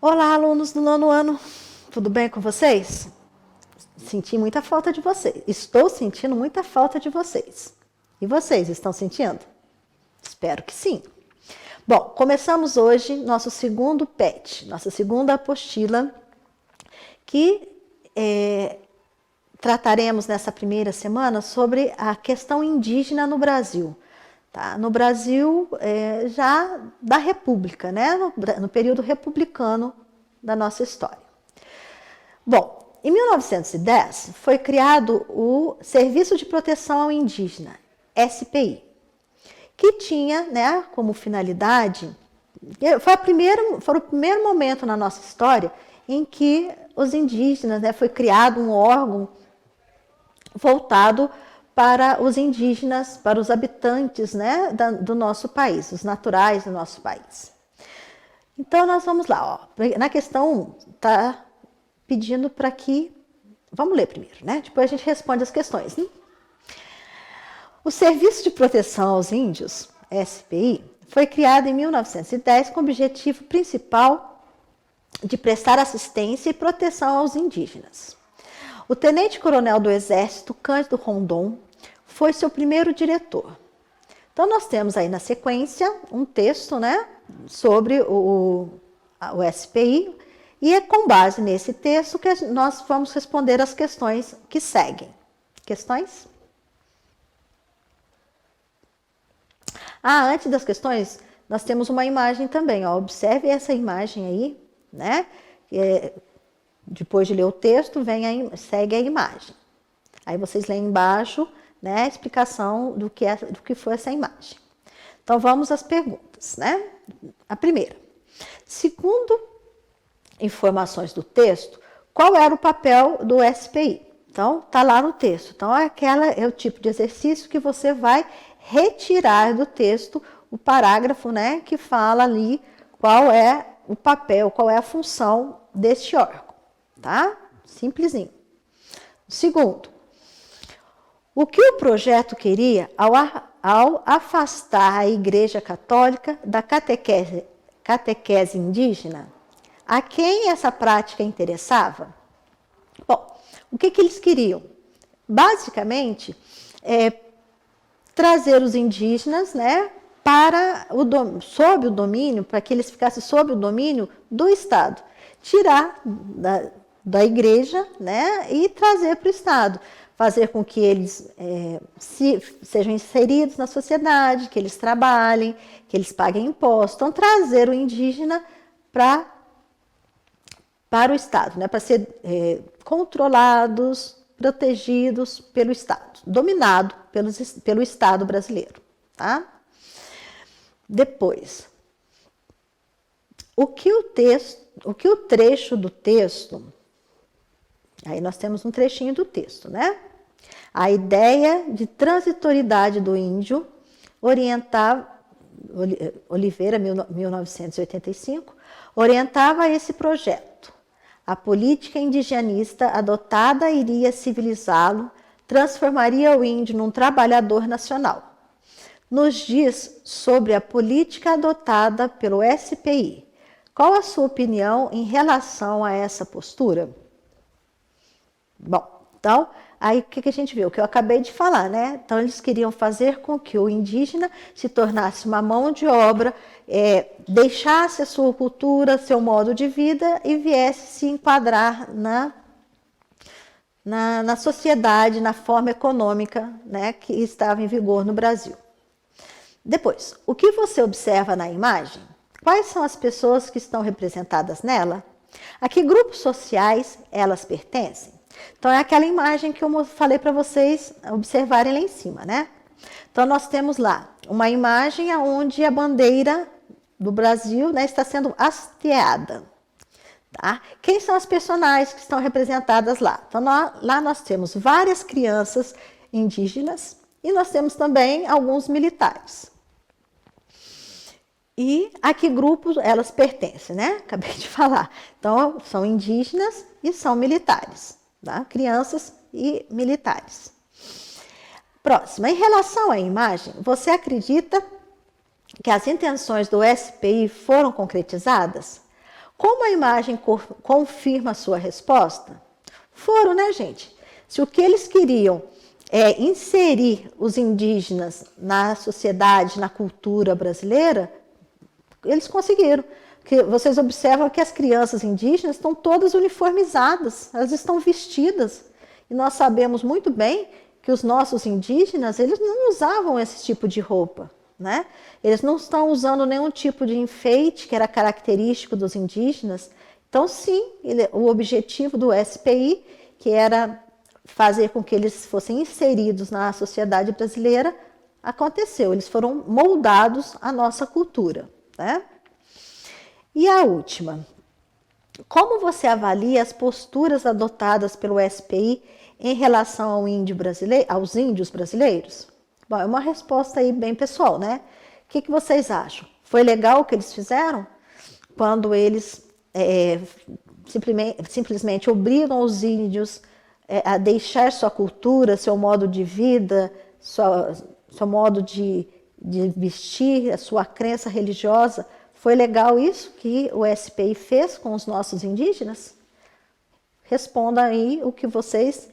Olá, alunos do nono ano, tudo bem com vocês? Senti muita falta de vocês, estou sentindo muita falta de vocês. E vocês estão sentindo? Espero que sim. Bom, começamos hoje nosso segundo PET, nossa segunda apostila, que trataremos nessa primeira semana sobre a questão indígena no Brasil. Tá? No Brasil, já da República, né? No período republicano da nossa história. Bom, em 1910 foi criado o Serviço de Proteção ao Indígena, SPI, que tinha, né, como finalidade, foi o primeiro momento na nossa história em que os indígenas, né, foi criado um órgão voltado para os indígenas, para os habitantes, né, do nosso país, os naturais do nosso país. Então, nós vamos lá. Ó. Na questão 1, está pedindo para que... Vamos ler primeiro, né? Depois a gente responde as questões. Né? O Serviço de Proteção aos Índios, SPI, foi criado em 1910 com o objetivo principal de prestar assistência e proteção aos indígenas. O tenente-coronel do Exército, Cândido Rondon, foi seu primeiro diretor. Então, nós temos aí na sequência um texto, né, sobre o SPI, e é com base nesse texto que nós vamos responder as questões que seguem. Questões? Antes das questões, nós temos uma imagem também. Ó. Observe essa imagem aí, né? Depois de ler o texto, segue a imagem. Aí vocês leem embaixo, né, a explicação do que foi essa imagem. Então, vamos às perguntas, né? A primeira. Segundo informações do texto, qual era o papel do SPI? Então, está lá no texto. Então, é o tipo de exercício que você vai retirar do texto o parágrafo, né, que fala ali qual é o papel, qual é a função deste órgão, tá? Simplesinho. Segundo, o que o projeto queria ao afastar a Igreja Católica da catequese indígena? A quem essa prática interessava? Bom, o que eles queriam? Basicamente, trazer os indígenas, né, sob o domínio, para que eles ficassem sob o domínio do Estado. Tirar da igreja, né, e trazer para o Estado. Fazer com que eles sejam inseridos na sociedade, que eles trabalhem, que eles paguem impostos. Então, trazer o indígena para o Estado, né, para ser controlados, protegidos pelo Estado, dominado pelo Estado brasileiro. Tá? Depois, o que o trecho do texto... Aí nós temos um trechinho do texto, né? A ideia de transitoriedade do índio Oliveira, 1985, orientava esse projeto. A política indigenista adotada iria civilizá-lo, transformaria o índio num trabalhador nacional. Nos diz sobre a política adotada pelo SPI. Qual a sua opinião em relação a essa postura? Bom, então, aí o que a gente viu? O que eu acabei de falar, né? Então, eles queriam fazer com que o indígena se tornasse uma mão de obra, deixasse a sua cultura, seu modo de vida e viesse se enquadrar na sociedade, na forma econômica, né, que estava em vigor no Brasil. Depois, o que você observa na imagem? Quais são as pessoas que estão representadas nela? A que grupos sociais elas pertencem? Então, é aquela imagem que eu falei para vocês observarem lá em cima, né? Então, nós temos lá uma imagem onde a bandeira do Brasil, né, está sendo hasteada. Tá? Quem são as personagens que estão representadas lá? Então, lá nós temos várias crianças indígenas e nós temos também alguns militares. E a que grupos elas pertencem, né? Acabei de falar. Então, são indígenas e são militares. Tá? Crianças e militares. Próxima, em relação à imagem, você acredita que as intenções do SPI foram concretizadas? Como a imagem confirma a sua resposta? Foram, né, gente? Se o que eles queriam é inserir os indígenas na sociedade, na cultura brasileira, eles conseguiram. Que vocês observam que as crianças indígenas estão todas uniformizadas, elas estão vestidas. E nós sabemos muito bem que os nossos indígenas, eles não usavam esse tipo de roupa, né? Eles não estão usando nenhum tipo de enfeite que era característico dos indígenas. Então, sim, o objetivo do SPI, que era fazer com que eles fossem inseridos na sociedade brasileira, aconteceu. Eles foram moldados à nossa cultura, né? E a última, como você avalia as posturas adotadas pelo SPI em relação aos índios brasileiros? Bom, é uma resposta aí bem pessoal, né? O que vocês acham? Foi legal o que eles fizeram? Quando eles simplesmente obrigam os índios a deixar sua cultura, seu modo de vida, seu modo de vestir, a sua crença religiosa. Foi legal isso que o SPI fez com os nossos indígenas? Responda aí o que vocês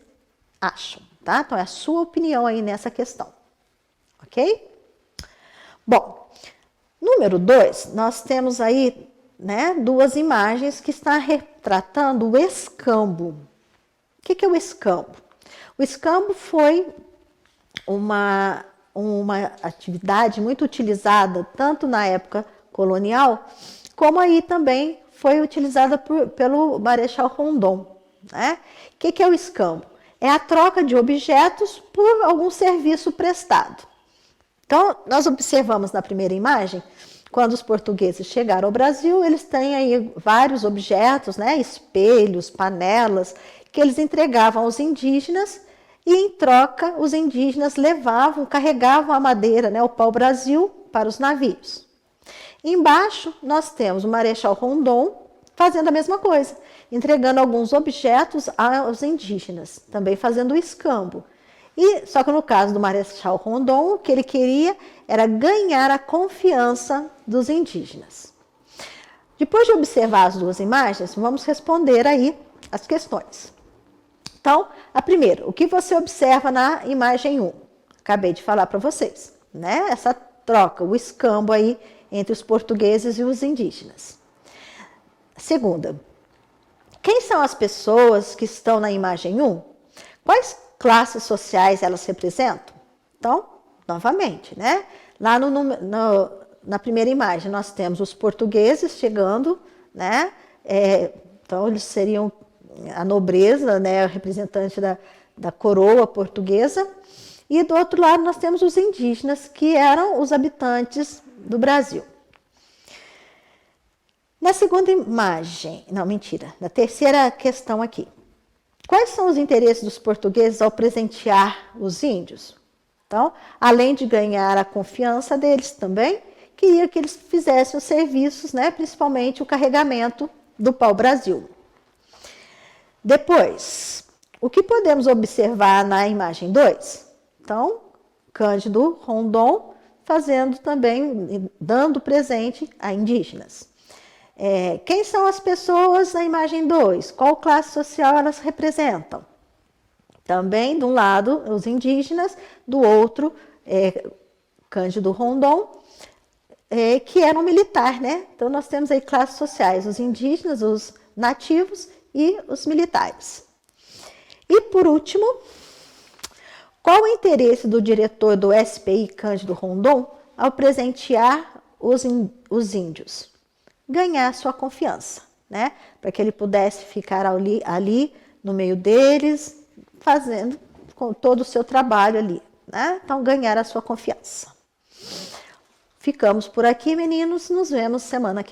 acham, tá? Então é a sua opinião aí nessa questão, ok? Bom, número 2, nós temos aí, né, duas imagens que estão retratando o escambo. O que é o escambo? O escambo foi uma atividade muito utilizada tanto na época colonial, como aí também foi utilizada pelo Marechal Rondon, né? O que é o escambo? É a troca de objetos por algum serviço prestado. Então, nós observamos na primeira imagem, quando os portugueses chegaram ao Brasil, eles têm aí vários objetos, né? Espelhos, panelas, que eles entregavam aos indígenas e, em troca, os indígenas carregavam a madeira, né? O pau-brasil, para os navios. Embaixo, nós temos o Marechal Rondon fazendo a mesma coisa, entregando alguns objetos aos indígenas, também fazendo o escambo. Só que no caso do Marechal Rondon, o que ele queria era ganhar a confiança dos indígenas. Depois de observar as duas imagens, vamos responder aí as questões. Então, a primeira, o que você observa na imagem 1? Acabei de falar para vocês, né? Essa troca, o escambo aí entre os portugueses e os indígenas. Segunda, quem são as pessoas que estão na imagem 1? Quais classes sociais elas representam? Então, novamente, né? Lá na primeira imagem nós temos os portugueses chegando, né? Então, eles seriam a nobreza, né? O representante da coroa portuguesa. E do outro lado nós temos os indígenas, que eram os habitantes do Brasil. Na segunda imagem, não, mentira, na terceira questão aqui. Quais são os interesses dos portugueses ao presentear os índios? Então, além de ganhar a confiança deles também, queria que eles fizessem os serviços, né, principalmente o carregamento do pau-brasil. Depois, o que podemos observar na imagem 2? Então, Cândido Rondon fazendo também, dando presente a indígenas. Quem são as pessoas na imagem 2? Qual classe social elas representam? Também, de um lado, os indígenas, do outro, Cândido Rondon, que era um militar, né? Então, nós temos aí classes sociais, os indígenas, os nativos e os militares. E, por último, qual o interesse do diretor do SPI, Cândido Rondon, ao presentear os índios? Ganhar sua confiança, né? Para que ele pudesse ficar ali no meio deles, fazendo com todo o seu trabalho ali, né? Então, ganhar a sua confiança. Ficamos por aqui, meninos. Nos vemos semana que vem.